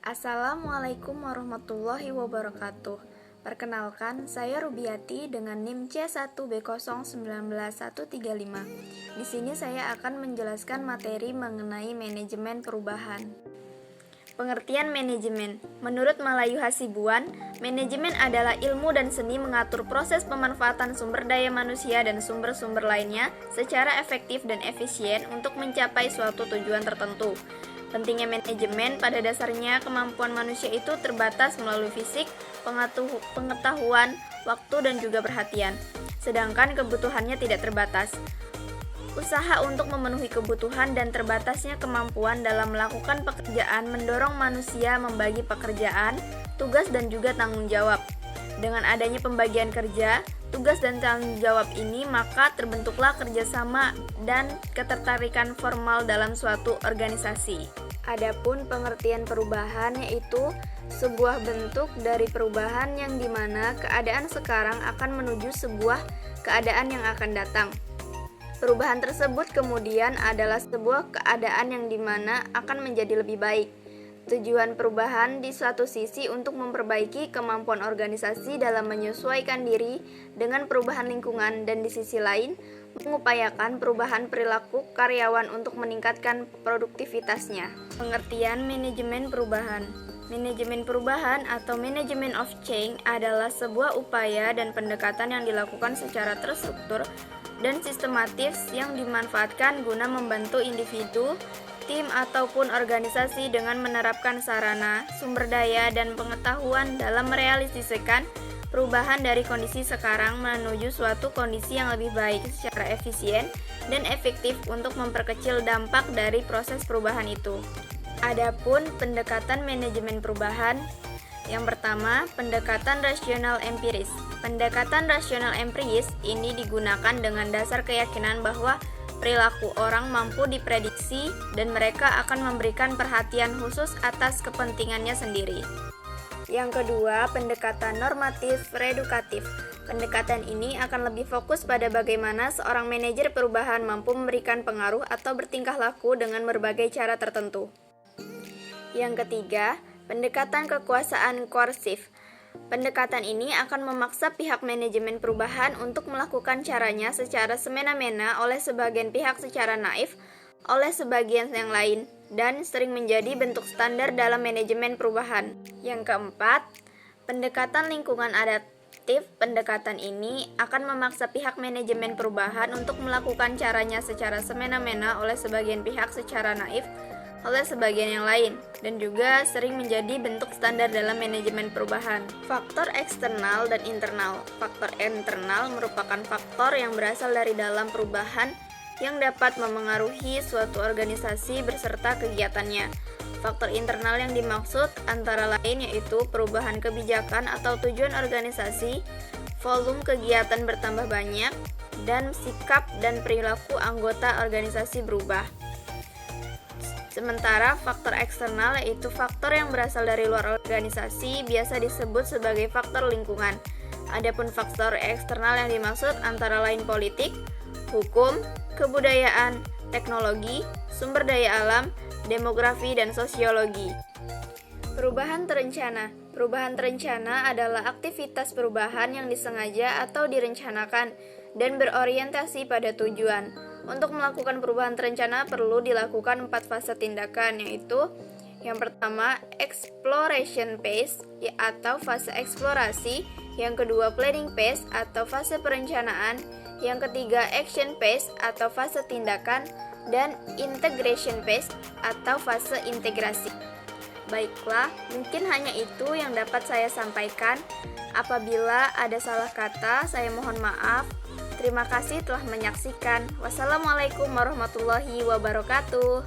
Assalamualaikum warahmatullahi wabarakatuh. Perkenalkan, saya Rubiati dengan NIM C1B019135. Di sini saya akan menjelaskan materi mengenai manajemen perubahan. Pengertian manajemen. Menurut Malayu Hasibuan, manajemen adalah ilmu dan seni mengatur proses pemanfaatan sumber daya manusia dan sumber-sumber lainnya secara efektif dan efisien untuk mencapai suatu tujuan tertentu. Pentingnya manajemen pada dasarnya kemampuan manusia itu terbatas melalui fisik, pengetahuan, waktu, dan juga perhatian. Sedangkan kebutuhannya tidak terbatas. Usaha untuk memenuhi kebutuhan dan terbatasnya kemampuan dalam melakukan pekerjaan mendorong manusia membagi pekerjaan, tugas, dan juga tanggung jawab. Dengan adanya pembagian kerja, tugas dan tanggung jawab ini, maka terbentuklah kerjasama dan ketertarikan formal dalam suatu organisasi. Adapun pengertian perubahan yaitu sebuah bentuk dari perubahan yang dimana keadaan sekarang akan menuju sebuah keadaan yang akan datang. Perubahan tersebut kemudian adalah sebuah keadaan yang dimana akan menjadi lebih baik. Tujuan perubahan di suatu sisi untuk memperbaiki kemampuan organisasi dalam menyesuaikan diri dengan perubahan lingkungan, dan di sisi lain mengupayakan perubahan perilaku karyawan untuk meningkatkan produktivitasnya. Pengertian manajemen perubahan. Manajemen perubahan atau manajemen of change adalah sebuah upaya dan pendekatan yang dilakukan secara terstruktur dan sistematis yang dimanfaatkan guna membantu individu, tim, ataupun organisasi dengan menerapkan sarana, sumber daya, dan pengetahuan dalam merealisasikan perubahan dari kondisi sekarang menuju suatu kondisi yang lebih baik secara efisien dan efektif untuk memperkecil dampak dari proses perubahan itu. Adapun pendekatan manajemen perubahan, yang pertama, pendekatan rasional empiris. Pendekatan rasional empiris ini digunakan dengan dasar keyakinan bahwa perilaku orang mampu diprediksi dan mereka akan memberikan perhatian khusus atas kepentingannya sendiri. Yang kedua, pendekatan normatif redukatif. Pendekatan ini akan lebih fokus pada bagaimana seorang manajer perubahan mampu memberikan pengaruh atau bertingkah laku dengan berbagai cara tertentu. Yang ketiga, pendekatan kekuasaan koersif. Pendekatan ini akan memaksa pihak manajemen perubahan untuk melakukan caranya secara semena-mena oleh sebagian pihak secara naif, oleh sebagian yang lain, dan sering menjadi bentuk standar dalam manajemen perubahan. Yang keempat, pendekatan lingkungan adaptif. Pendekatan ini akan memaksa pihak manajemen perubahan untuk melakukan caranya secara semena-mena oleh sebagian pihak secara naif, oleh sebagian yang lain, dan juga sering menjadi bentuk standar dalam manajemen perubahan. Faktor eksternal dan internal. Faktor internal merupakan faktor yang berasal dari dalam perubahan yang dapat memengaruhi suatu organisasi beserta kegiatannya. Faktor internal yang dimaksud antara lain yaitu perubahan kebijakan atau tujuan organisasi, volume kegiatan bertambah banyak, dan sikap dan perilaku anggota organisasi berubah. Sementara faktor eksternal yaitu faktor yang berasal dari luar organisasi biasa disebut sebagai faktor lingkungan. Adapun faktor eksternal yang dimaksud antara lain politik, hukum, kebudayaan, teknologi, sumber daya alam, demografi, dan sosiologi. Perubahan terencana. Perubahan terencana adalah aktivitas perubahan yang disengaja atau direncanakan dan berorientasi pada tujuan. Untuk melakukan perubahan terencana perlu dilakukan 4 fase tindakan, yaitu yang pertama, exploration phase atau fase eksplorasi, yang kedua, planning phase atau fase perencanaan, yang ketiga, action phase atau fase tindakan, dan integration phase atau fase integrasi. Baiklah, mungkin hanya itu yang dapat saya sampaikan. Apabila ada salah kata, saya mohon maaf. Terima kasih telah menyaksikan. Wassalamualaikum warahmatullahi wabarakatuh.